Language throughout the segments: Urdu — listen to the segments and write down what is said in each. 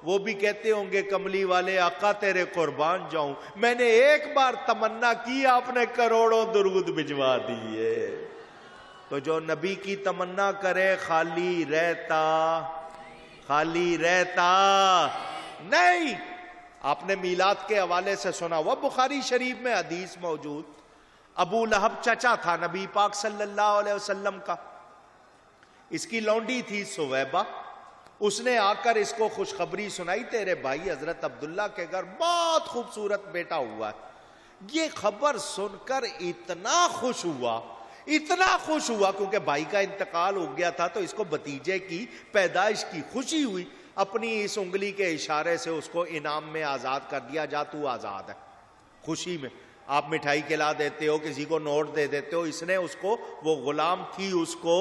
وہ بھی کہتے ہوں گے کملی والے آقا تیرے قربان جاؤں، میں نے ایک بار تمنا کی آپ نے کروڑوں درود بھجوا دیے۔ تو جو نبی کی تمنا کرے خالی رہتا نہیں۔ آپ نے میلاد کے حوالے سے سنا ہوا، بخاری شریف میں حدیث موجود، ابو لہب چچا تھا نبی پاک صلی اللہ علیہ وسلم کا، اس کی لونڈی تھی سویبہ، اس نے آ کر اس کو خوشخبری سنائی تیرے بھائی حضرت عبداللہ کے گھر بہت خوبصورت بیٹا ہوا ہے۔ یہ خبر سن کر اتنا خوش ہوا کیونکہ بھائی کا انتقال ہو گیا تھا، تو اس کو بھتیجے کی پیدائش کی خوشی ہوئی، اپنی اس انگلی کے اشارے سے اس کو انعام میں آزاد کر دیا، جا تو آزاد ہے۔ خوشی میں آپ مٹھائی کھلا دیتے ہو، کسی کو نوٹ دے دیتے ہو، اس نے اس کو، وہ غلام تھی، اس کو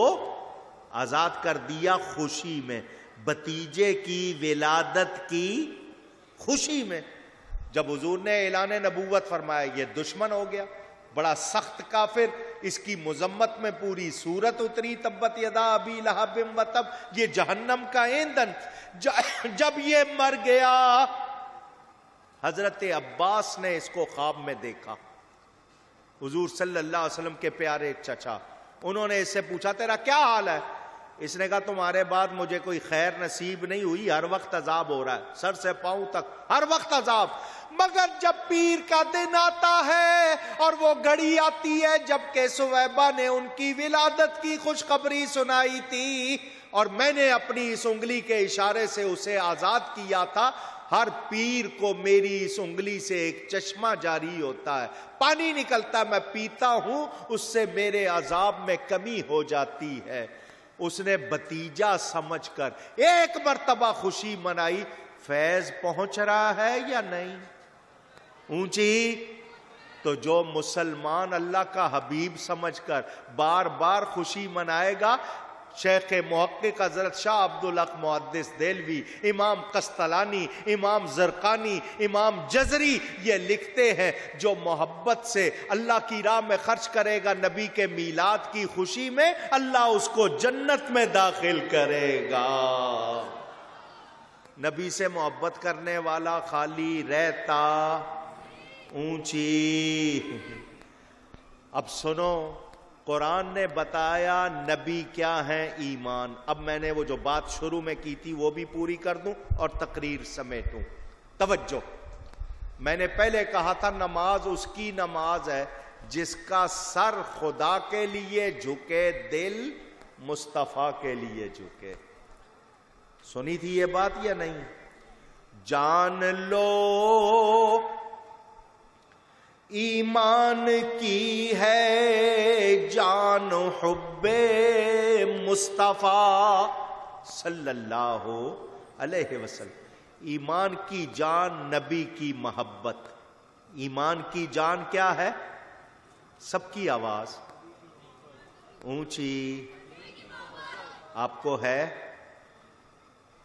آزاد کر دیا خوشی میں، بھتیجے کی ولادت کی خوشی میں۔ جب حضور نے اعلان نبوت فرمایا، یہ دشمن ہو گیا، بڑا سخت کافر، اس کی مذمت میں پوری سورت اتری، تبت یدا ابی لہب وتب، یہ جہنم کا ایندھن۔ جب یہ مر گیا، حضرت عباس نے اس کو خواب میں دیکھا، حضور صلی اللہ علیہ وسلم کے پیارے چچا، انہوں نے اس سے پوچھا تیرا کیا حال ہے؟ اس نے کہا تمہارے بعد مجھے کوئی خیر نصیب نہیں ہوئی، ہر وقت عذاب ہو رہا ہے، سر سے پاؤں تک ہر وقت عذاب، مگر جب پیر کا دن آتا ہے اور وہ گھڑی آتی ہے جب کہ سویبہ نے ان کی ولادت کی خوشخبری سنائی تھی اور میں نے اپنی اس انگلی کے اشارے سے اسے آزاد کیا تھا، ہر پیر کو میری اس انگلی سے ایک چشمہ جاری ہوتا ہے، پانی نکلتا ہے، میں پیتا ہوں، اس سے میرے عذاب میں کمی ہو جاتی ہے۔ اس نے بھتیجا سمجھ کر ایک مرتبہ خوشی منائی، فیض پہنچ رہا ہے یا نہیں اونچی؟ تو جو مسلمان اللہ کا حبیب سمجھ کر بار بار خوشی منائے گا، شیخ محقق حضرت شاہ عبدالحق محدث دہلوی، امام قسطلانی، امام زرقانی، امام جزری یہ لکھتے ہیں جو محبت سے اللہ کی راہ میں خرچ کرے گا نبی کے میلاد کی خوشی میں، اللہ اس کو جنت میں داخل کرے گا۔ نبی سے محبت کرنے والا خالی رہتا اونچی۔ اب سنو، قرآن نے بتایا نبی کیا ہیں، ایمان۔ اب میں نے وہ جو بات شروع میں کی تھی وہ بھی پوری کر دوں اور تقریر سمیٹوں۔ توجہ، میں نے پہلے کہا تھا نماز اس کی نماز ہے جس کا سر خدا کے لیے جھکے، دل مصطفیٰ کے لیے جھکے۔ سنی تھی یہ بات یا نہیں؟ جان لو ایمان کی ہے جان حب مصطفیٰ صلی اللہ علیہ وسلم، ایمان کی جان نبی کی محبت۔ ایمان کی جان کیا ہے؟ سب کی آواز اونچی۔ آپ کو ہے؟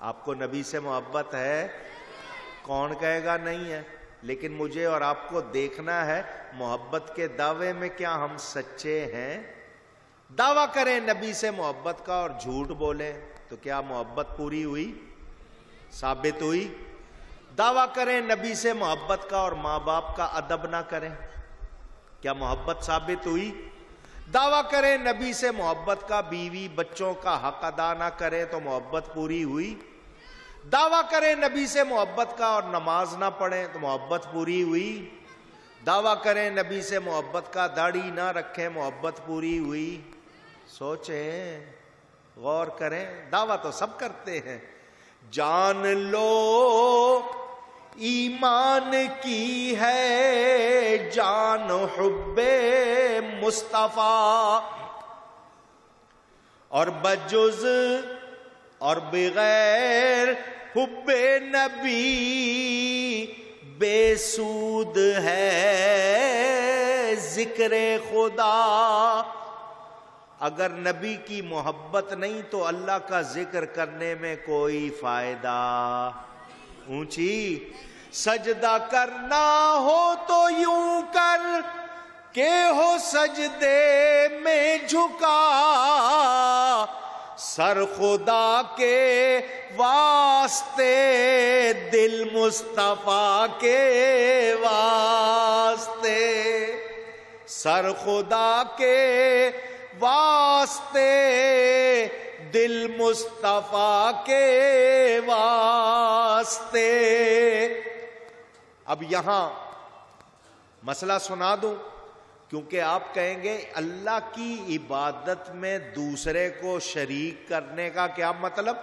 آپ کو نبی سے محبت ہے؟ کون کہے گا نہیں ہے؟ لیکن مجھے اور آپ کو دیکھنا ہے محبت کے دعوے میں کیا ہم سچے ہیں؟ دعویٰ کریں نبی سے محبت کا اور جھوٹ بولیں تو کیا محبت پوری ہوئی، ثابت ہوئی؟ دعویٰ کریں نبی سے محبت کا اور ماں باپ کا ادب نہ کریں، کیا محبت ثابت ہوئی؟ دعویٰ کریں نبی سے محبت کا، بیوی بچوں کا حق ادا نہ کریں تو محبت پوری ہوئی؟ دعویٰ کریں نبی سے محبت کا اور نماز نہ پڑھیں تو محبت پوری ہوئی؟ دعویٰ کریں نبی سے محبت کا، داڑھی نہ رکھیں، محبت پوری ہوئی؟ سوچیں، غور کریں، دعویٰ تو سب کرتے ہیں۔ جان لو ایمان کی ہے جان حب مصطفیٰ، اور بجز اور بغیر حب نبی بے سود ہے ذکر خدا۔ اگر نبی کی محبت نہیں تو اللہ کا ذکر کرنے میں کوئی فائدہ۔ اونچی، سجدہ کرنا ہو تو یوں کر کہ ہو سجدے میں جھکا، سر خدا کے واسطے دل مصطفیٰ کے واسطے، سر خدا کے واسطے، دل مصطفیٰ کے واسطے۔ اب یہاں مسئلہ سنا دوں، کیونکہ آپ کہیں گے اللہ کی عبادت میں دوسرے کو شریک کرنے کا کیا مطلب؟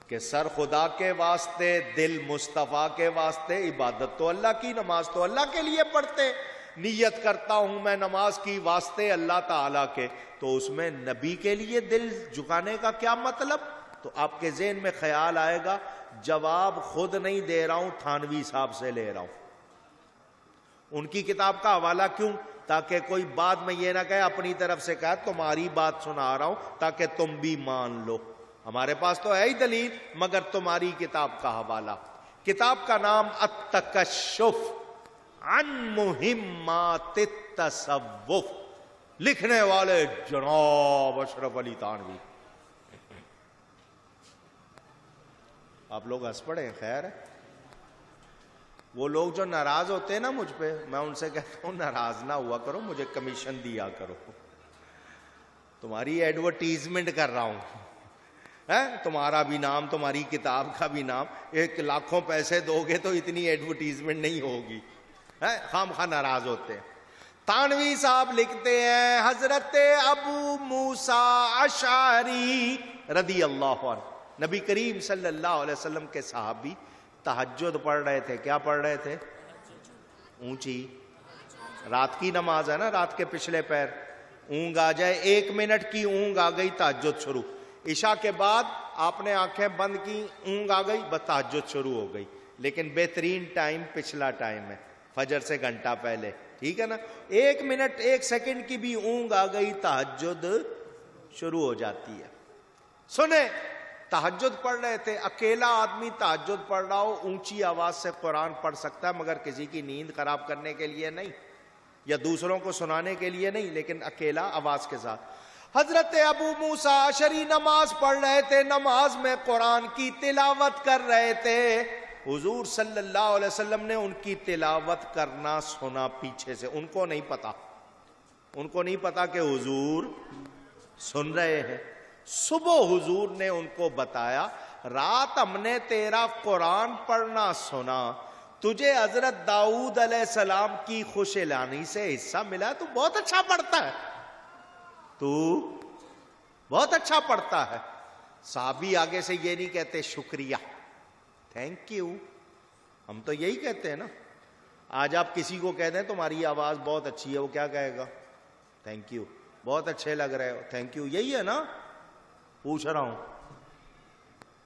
کہ سر خدا کے واسطے، دل مصطفیٰ کے واسطے، عبادت تو اللہ کی، نماز تو اللہ کے لیے پڑھتے، نیت کرتا ہوں میں نماز کی واسطے اللہ تعالیٰ کے، تو اس میں نبی کے لیے دل جھکانے کا کیا مطلب؟ تو آپ کے ذہن میں خیال آئے گا، جواب خود نہیں دے رہا ہوں، تھانوی صاحب سے لے رہا ہوں۔ ان کی کتاب کا حوالہ کیوں؟ تاکہ کوئی بعد میں یہ نہ کہے اپنی طرف سے کہا تمہاری بات سنا رہا ہوں تاکہ تم بھی مان لو۔ ہمارے پاس تو ہے ہی دلیل، مگر تمہاری کتاب کا حوالہ۔ کتاب کا نام التکشف عن مہمات التصوف، لکھنے والے جناب اشرف علی تھانوی۔ آپ لوگ ہنس پڑے ہیں، خیر ہے۔ وہ لوگ جو ناراض ہوتے ہیں نا مجھ پہ، میں ان سے کہتا ہوں ناراض نہ ہوا کرو، مجھے کمیشن دیا کرو، تمہاری ایڈورٹیزمنٹ کر رہا ہوں، تمہارا بھی نام، تمہاری کتاب کا بھی نام، 1,00,000 پیسے دو گے تو اتنی ایڈورٹیزمنٹ نہیں ہوگی، خام خواہ ناراض ہوتے ہیں۔ تھانوی صاحب لکھتے ہیں حضرت ابو موسیٰ اشعری رضی اللہ عنہ، نبی کریم صلی اللہ علیہ وسلم کے صحابی، تہجد پڑھ رہے تھے۔ کیا پڑھ رہے تھے؟ اونچی رات کی نماز ہے نا، رات کے پچھلے پیر، اونگ آ جائے، 1 منٹ کی اونگ آ گئی، تہجد شروع۔ عشاء کے بعد آپ نے آنکھیں بند کی، اونگ آ گئی، بس تہجد شروع ہو گئی۔ لیکن بہترین ٹائم پچھلا ٹائم ہے، فجر سے گھنٹہ پہلے، ٹھیک ہے نا؟ 1 منٹ 1 سیکنڈ کی بھی اونگ آ گئی، تہجد شروع ہو جاتی ہے۔ سنیں، تہجد پڑھ رہے تھے، اکیلا آدمی تہجد پڑھ رہا ہو، اونچی آواز سے قرآن پڑھ سکتا ہے، مگر کسی کی نیند خراب کرنے کے لیے نہیں، یا دوسروں کو سنانے کے لیے نہیں، لیکن اکیلا آواز کے ساتھ۔ حضرت ابو موسیٰ اشعری نماز پڑھ رہے تھے، نماز میں قرآن کی تلاوت کر رہے تھے۔ حضور صلی اللہ علیہ وسلم نے ان کی تلاوت کرنا سنا پیچھے سے، ان کو نہیں پتا کہ حضور سن رہے ہیں۔ صبح حضور نے ان کو بتایا، رات ہم نے تیرا قرآن پڑھنا سنا، تجھے حضرت داؤد علیہ السلام کی خوش اعلانی سے حصہ ملا، تو بہت اچھا پڑھتا ہے، تو بہت اچھا پڑھتا ہے۔ صحابی آگے سے یہ نہیں کہتے شکریہ، تھینک یو، ہم تو یہی کہتے ہیں نا۔ آج آپ کسی کو کہہ دیں تمہاری آواز بہت اچھی ہے، وہ کیا کہے گا؟ تھینک یو، بہت اچھے لگ رہے ہو، تھینک یو، یہی ہے نا؟ پوچھ رہا ہوں،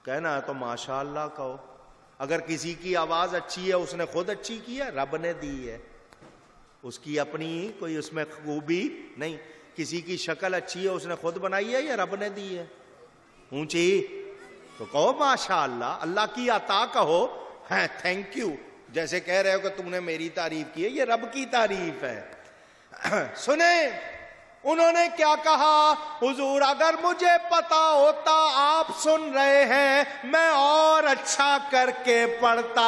کہنا ہے تو ماشاء اللہ کہو۔ اگر کسی کی آواز اچھی ہے، اس نے خود اچھی کی ہے، رب نے دی ہے، اس کی اپنی کوئی اس میں خوبی نہیں۔ کسی کی شکل اچھی ہے، اس نے خود بنائی ہے یا رب نے دی ہے؟ اونچی تو کہو ماشاء اللہ، اللہ کی عطا کہو، ہے تھینک یو، جیسے کہہ رہے ہو کہ تم نے میری تعریف کی ہے، یہ رب کی تعریف ہے۔ سنیں انہوں نے کیا کہا، حضور اگر مجھے پتا ہوتا آپ سن رہے ہیں، میں اور اچھا کر کے پڑھتا۔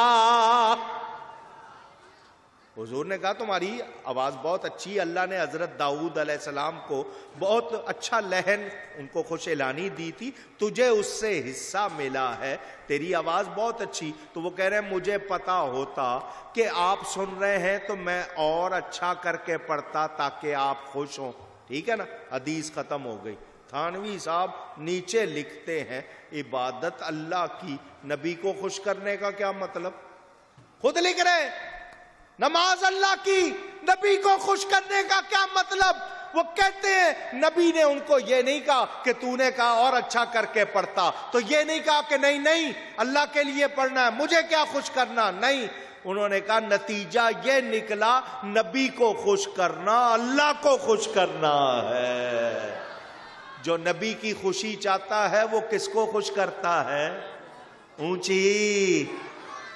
حضور نے کہا تمہاری آواز بہت اچھی ہے، اللہ نے حضرت داؤد علیہ السلام کو بہت اچھا لہن، ان کو خوش اعلانی دی تھی، تجھے اس سے حصہ ملا ہے، تیری آواز بہت اچھی۔ تو وہ کہہ رہے ہیں مجھے پتا ہوتا کہ آپ سن رہے ہیں تو میں اور اچھا کر کے پڑھتا تاکہ آپ خوش ہوں، ٹھیک ہے نا؟ حدیث ختم ہو گئی۔ تھانوی صاحب نیچے لکھتے ہیں عبادت اللہ کی، نبی کو خوش کرنے کا کیا مطلب؟ خود لکھ رہے نماز اللہ کی، نبی کو خوش کرنے کا کیا مطلب؟ وہ کہتے ہیں نبی نے ان کو یہ نہیں کہا کہ تو نے کہا اور اچھا کر کے پڑھتا، تو یہ نہیں کہا کہ نہیں اللہ کے لیے پڑھنا ہے، مجھے کیا خوش کرنا، نہیں، انہوں نے کہا نتیجہ یہ نکلا نبی کو خوش کرنا اللہ کو خوش کرنا ہے۔ جو نبی کی خوشی چاہتا ہے وہ کس کو خوش کرتا ہے؟ اونچی۔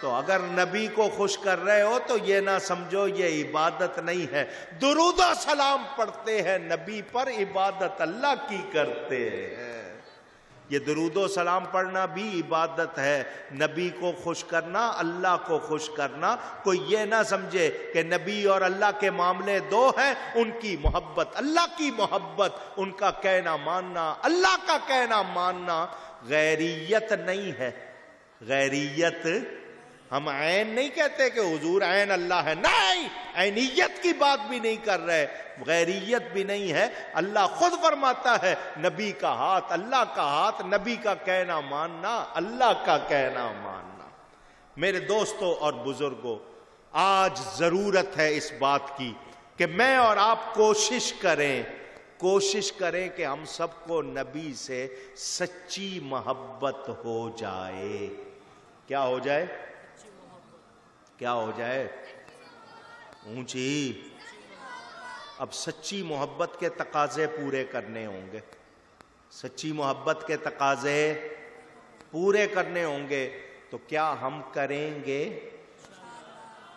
تو اگر نبی کو خوش کر رہے ہو تو یہ نہ سمجھو یہ عبادت نہیں ہے، درود و سلام پڑھتے ہیں نبی پر، عبادت اللہ کی کرتے ہیں۔ یہ درود و سلام پڑھنا بھی عبادت ہے، نبی کو خوش کرنا، اللہ کو خوش کرنا۔ کوئی یہ نہ سمجھے کہ نبی اور اللہ کے معاملے دو ہیں، ان کی محبت اللہ کی محبت، ان کا کہنا ماننا اللہ کا کہنا ماننا غیریت نہیں ہے۔ غیریت ہم عین نہیں کہتے کہ حضور عین اللہ ہے، نہیں، عینیت کی بات بھی نہیں کر رہے، غیریت بھی نہیں ہے۔ اللہ خود فرماتا ہے نبی کا ہاتھ اللہ کا ہاتھ، نبی کا کہنا ماننا اللہ کا کہنا ماننا۔ میرے دوستوں اور بزرگوں، آج ضرورت ہے اس بات کی کہ میں اور آپ کوشش کریں کہ ہم سب کو نبی سے سچی محبت ہو جائے۔ کیا ہو جائے؟ کیا ہو جائے؟ اونچی۔ اب سچی محبت کے تقاضے پورے کرنے ہوں گے، سچی محبت کے تقاضے پورے کرنے ہوں گے، تو کیا ہم کریں گے؟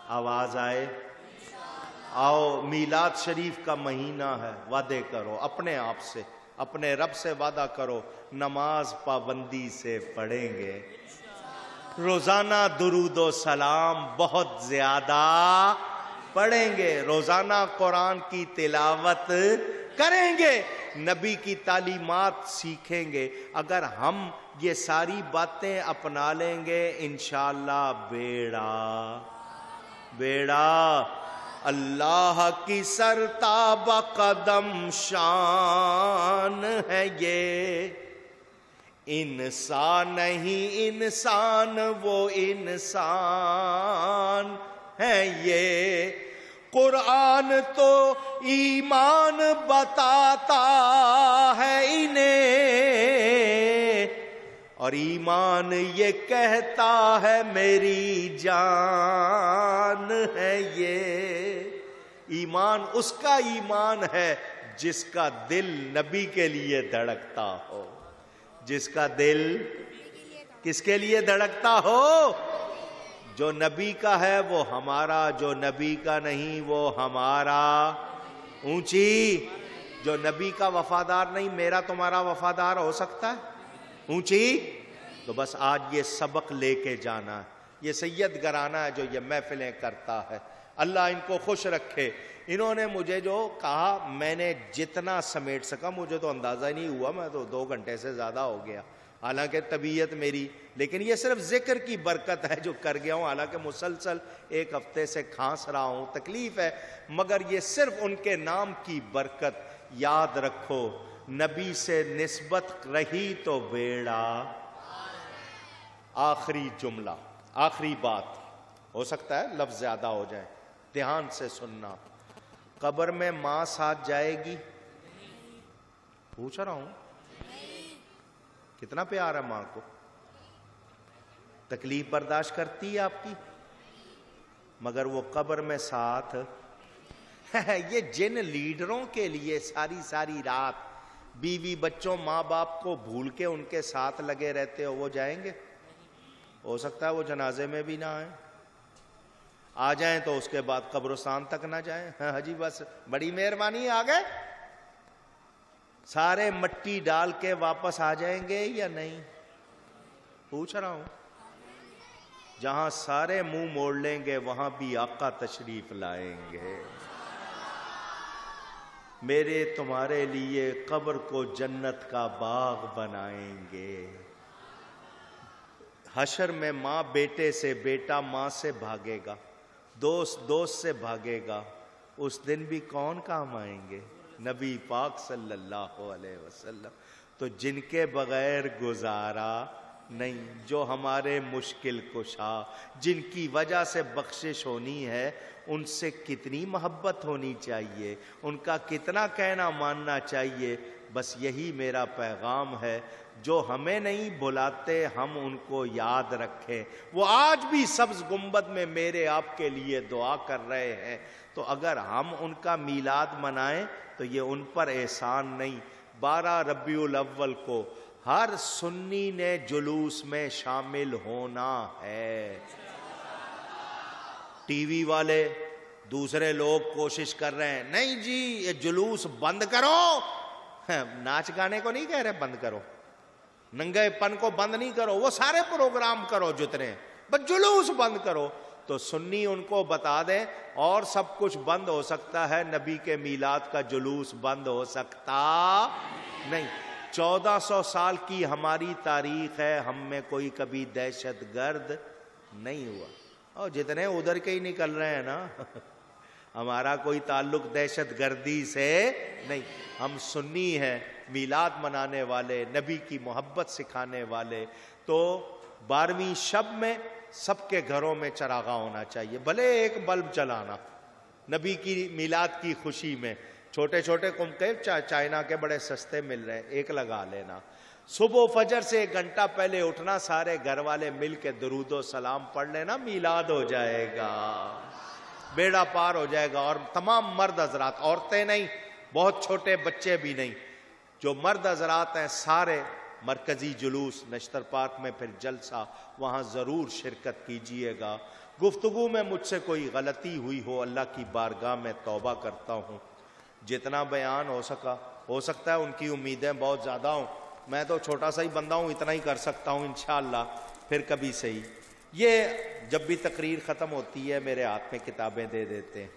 آواز آئے؟ آؤ، میلاد شریف کا مہینہ ہے، وعدے کرو اپنے آپ سے، اپنے رب سے وعدہ کرو، نماز پابندی سے پڑھیں گے، روزانہ درود و سلام بہت زیادہ پڑھیں گے، روزانہ قرآن کی تلاوت کریں گے، نبی کی تعلیمات سیکھیں گے۔ اگر ہم یہ ساری باتیں اپنا لیں گے انشاءاللہ بیڑا اللہ کی سرتاب قدم شان ہے یہ، انسان نہیں انسان وہ انسان ہے یہ، قرآن تو ایمان بتاتا ہے انہیں، اور ایمان یہ کہتا ہے میری جان ہے یہ۔ ایمان اس کا ایمان ہے جس کا دل نبی کے لیے دھڑکتا ہو، جس کا دل کس کے لیے دھڑکتا ہو؟ جو نبی کا ہے وہ ہمارا، جو نبی کا نہیں وہ ہمارا۔ اونچی۔ جو نبی کا وفادار نہیں میرا تمہارا وفادار ہو سکتا ہے؟ اونچی۔ تو بس آج یہ سبق لے کے جانا ہے۔ یہ سید گھرانہ ہے جو یہ محفلیں کرتا ہے، اللہ ان کو خوش رکھے۔ انہوں نے مجھے جو کہا میں نے جتنا سمیٹ سکا، مجھے تو اندازہ ہی نہیں ہوا، میں تو 2 گھنٹے سے زیادہ ہو گیا، حالانکہ طبیعت میری، لیکن یہ صرف ذکر کی برکت ہے جو کر گیا ہوں، حالانکہ مسلسل 1 ہفتے سے کھانس رہا ہوں، تکلیف ہے، مگر یہ صرف ان کے نام کی برکت۔ یاد رکھو نبی سے نسبت رہی تو بیڑا۔ آخری جملہ، آخری بات، ہو سکتا ہے لفظ زیادہ ہو جائے، دھیان سے سننا۔ قبر میں ماں ساتھ جائے گی؟ پوچھ رہا ہوں، کتنا پیار ہے ماں کو؟ تکلیف برداشت کرتی ہے آپ کی، مگر وہ قبر میں ساتھ یہ جن لیڈروں کے لیے ساری رات بیوی بچوں ماں باپ کو بھول کے ان کے ساتھ لگے رہتے ہو، وہ جائیں گے؟ ہو سکتا ہے وہ جنازے میں بھی نہ آئیں، آ جائیں تو اس کے بعد قبرستان تک نہ جائیں۔ ہاں جی بس بڑی مہربانی، آ گئے، سارے مٹی ڈال کے واپس آ جائیں گے یا نہیں؟ پوچھ رہا ہوں۔ جہاں سارے منہ موڑ لیں گے وہاں بھی آقا تشریف لائیں گے۔ میرے تمہارے لیے قبر کو جنت کا باغ بنائیں گے۔ حشر میں ماں بیٹے سے، بیٹا ماں سے بھاگے گا، دوست دوست سے بھاگے گا، اس دن بھی کون کام آئیں گے؟ نبی پاک صلی اللہ علیہ وسلم۔ تو جن کے بغیر گزارا نہیں، جو ہمارے مشکل کشا، جن کی وجہ سے بخشش ہونی ہے، ان سے کتنی محبت ہونی چاہیے، ان کا کتنا کہنا ماننا چاہیے۔ بس یہی میرا پیغام ہے، جو ہمیں نہیں بھلاتے ہم ان کو یاد رکھیں۔ وہ آج بھی سبز گنبد میں میرے آپ کے لیے دعا کر رہے ہیں، تو اگر ہم ان کا میلاد منائیں تو یہ ان پر احسان نہیں۔ 12 ربیع الاول کو ہر سنی نے جلوس میں شامل ہونا ہے۔ ٹی وی والے دوسرے لوگ کوشش کر رہے ہیں، نہیں جی یہ جلوس بند کرو، ناچ گانے کو نہیں کہہ رہے بند کرو، ننگے پن کو بند نہیں کرو، وہ سارے پروگرام کرو جتنے، بس جلوس بند کرو، تو سنی ان کو بتا دیں اور سب کچھ بند ہو سکتا ہے، نبی کے میلاد کا جلوس بند ہو سکتا نہیں۔ 1400 سال کی ہماری تاریخ ہے، ہم میں کوئی کبھی دہشت گرد نہیں ہوا، اور جتنے ادھر کے ہی نکل رہے ہیں نا ہمارا کوئی تعلق دہشت گردی سے نہیں، ہم سنی ہیں، میلاد منانے والے، نبی کی محبت سکھانے والے۔ تو 12ویں شب میں سب کے گھروں میں چراغاں ہونا چاہیے، بھلے ایک بلب جلانا نبی کی میلاد کی خوشی میں، چھوٹے چھوٹے کمکے چائنا کے بڑے سستے مل رہے ہیں، ایک لگا لینا۔ صبح فجر سے 1 گھنٹہ پہلے اٹھنا، سارے گھر والے مل کے درود و سلام پڑھ لینا، میلاد ہو جائے گا، بیڑا پار ہو جائے گا۔ اور تمام مرد حضرات، عورتیں نہیں، بہت چھوٹے بچے بھی نہیں، جو مرد حضرات ہیں سارے مرکزی جلوس نشتر پارک میں، پھر جلسہ، وہاں ضرور شرکت کیجئے گا۔ گفتگو میں مجھ سے کوئی غلطی ہوئی ہو، اللہ کی بارگاہ میں توبہ کرتا ہوں، جتنا بیان ہو سکتا ہے، ان کی امیدیں بہت زیادہ ہوں، میں تو چھوٹا سا ہی بندہ ہوں، اتنا ہی کر سکتا ہوں انشاءاللہ، پھر کبھی صحیح۔ یہ جب بھی تقریر ختم ہوتی ہے میرے ہاتھ میں کتابیں دے دیتے ہیں،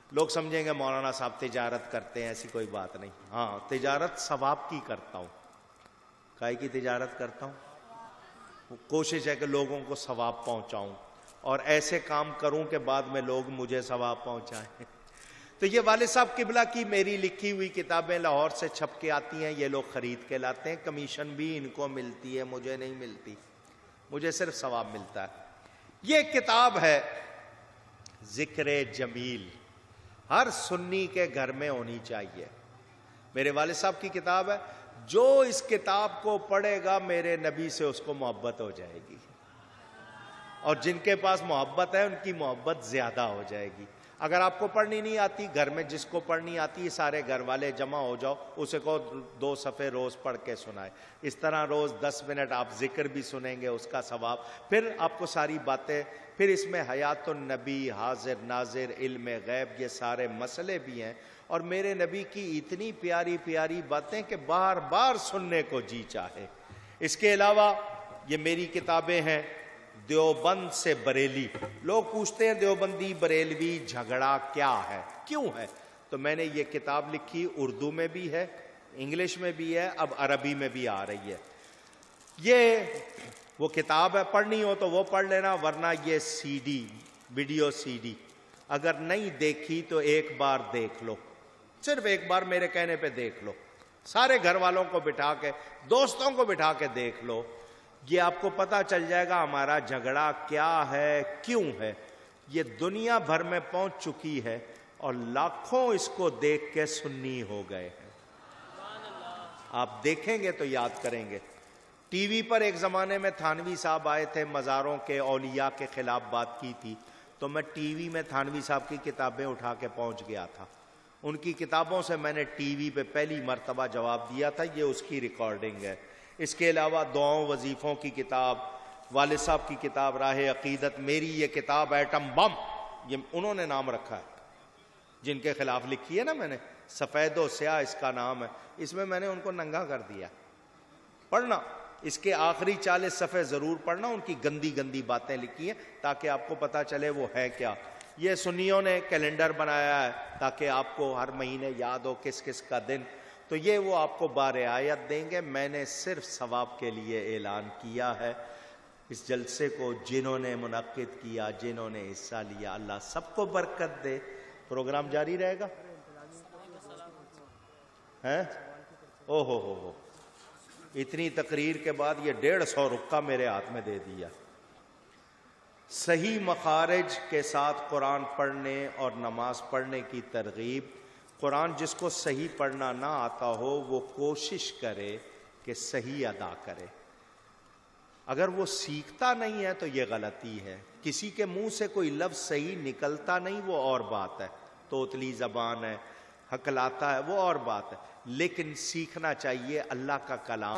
لوگ سمجھیں گے مولانا صاحب تجارت کرتے ہیں، ایسی کوئی بات نہیں۔ ہاں، تجارت ثواب کی کرتا ہوں۔ کائے کی تجارت کرتا ہوں؟ کوشش ہے کہ لوگوں کو ثواب پہنچاؤں، اور ایسے کام کروں کہ بعد میں لوگ مجھے ثواب پہنچائیں۔ تو یہ والد صاحب قبلہ کی میری لکھی ہوئی کتابیں لاہور سے چھپ کے آتی ہیں، یہ لوگ خرید کے لاتے ہیں، کمیشن بھی ان کو ملتی ہے، مجھے نہیں ملتی، مجھے صرف ثواب ملتا ہے۔ یہ کتاب ہے ذکر جمیل، ہر سنی کے گھر میں ہونی چاہیے، میرے والد صاحب کی کتاب ہے، جو اس کتاب کو پڑھے گا میرے نبی سے اس کو محبت ہو جائے گی، اور جن کے پاس محبت ہے ان کی محبت زیادہ ہو جائے گی۔ اگر آپ کو پڑھنی نہیں آتی، گھر میں جس کو پڑھنی آتی ہے سارے گھر والے جمع ہو جاؤ، اسے کو 2 صفحے روز پڑھ کے سنائے، اس طرح روز 10 منٹ آپ ذکر بھی سنیں گے، اس کا ثواب، پھر آپ کو ساری باتیں، پھر اس میں حیات النبی، حاضر ناظر، علم غیب، یہ سارے مسئلے بھی ہیں، اور میرے نبی کی اتنی پیاری پیاری باتیں کہ بار بار سننے کو جی چاہے۔ اس کے علاوہ یہ میری کتابیں ہیں دیوبند سے بریلی، لوگ پوچھتے ہیں دیوبندی بریلوی جھگڑا کیا ہے، کیوں ہے، تو میں نے یہ کتاب لکھی، اردو میں بھی ہے، انگلش میں بھی ہے، اب عربی میں بھی آ رہی ہے۔ یہ وہ کتاب ہے، پڑھنی ہو تو وہ پڑھ لینا، ورنہ یہ CD، ویڈیو CD اگر نہیں دیکھی تو ایک بار دیکھ لو، صرف ایک بار میرے کہنے پہ دیکھ لو، سارے گھر والوں کو بٹھا کے، دوستوں کو بٹھا کے دیکھ لو، یہ آپ کو پتہ چل جائے گا ہمارا جھگڑا کیا ہے، کیوں ہے۔ یہ دنیا بھر میں پہنچ چکی ہے، اور لاکھوں اس کو دیکھ کے سنی ہو گئے ہیں، آپ دیکھیں گے تو یاد کریں گے۔ ٹی وی پر ایک زمانے میں تھانوی صاحب آئے تھے، مزاروں کے اولیاء کے خلاف بات کی تھی، تو میں ٹی وی میں تھانوی صاحب کی کتابیں اٹھا کے پہنچ گیا تھا، ان کی کتابوں سے میں نے ٹی وی پہ پہلی مرتبہ جواب دیا تھا، یہ اس کی ریکارڈنگ ہے۔ اس کے علاوہ دعاؤں وظیفوں کی کتاب، والد صاحب کی کتاب راہ عقیدت، میری یہ کتاب ایٹم بم، یہ انہوں نے نام رکھا ہے، جن کے خلاف لکھی ہے نا میں نے، سفید و سیاہ اس کا نام ہے، اس میں میں نے ان کو ننگا کر دیا۔ پڑھنا، اس کے آخری 40 صفحے ضرور پڑھنا، ان کی گندی گندی باتیں لکھی ہیں تاکہ آپ کو پتہ چلے وہ ہے کیا۔ یہ سنیوں نے کیلنڈر بنایا ہے تاکہ آپ کو ہر مہینے یاد ہو کس کس کا دن، تو یہ وہ آپ کو بارعایت دیں گے۔ میں نے صرف ثواب کے لیے اعلان کیا ہے، اس جلسے کو جنہوں نے منعقد کیا، جنہوں نے حصہ لیا، اللہ سب کو برکت دے۔ پروگرام جاری رہے گا؟ او ہو، اتنی تقریر کے بعد یہ 150 رکعہ میرے ہاتھ میں دے دیا۔ صحیح مخارج کے ساتھ قرآن پڑھنے اور نماز پڑھنے کی ترغیب۔ قرآن جس کو صحیح پڑھنا نہ آتا ہو وہ کوشش کرے کہ صحیح ادا کرے، اگر وہ سیکھتا نہیں ہے تو یہ غلطی ہے۔ کسی کے منہ سے کوئی لفظ صحیح نکلتا نہیں وہ اور بات ہے، توتلی زبان ہے، ہکلاتا ہے وہ اور بات ہے، لیکن سیکھنا چاہیے اللہ کا کلام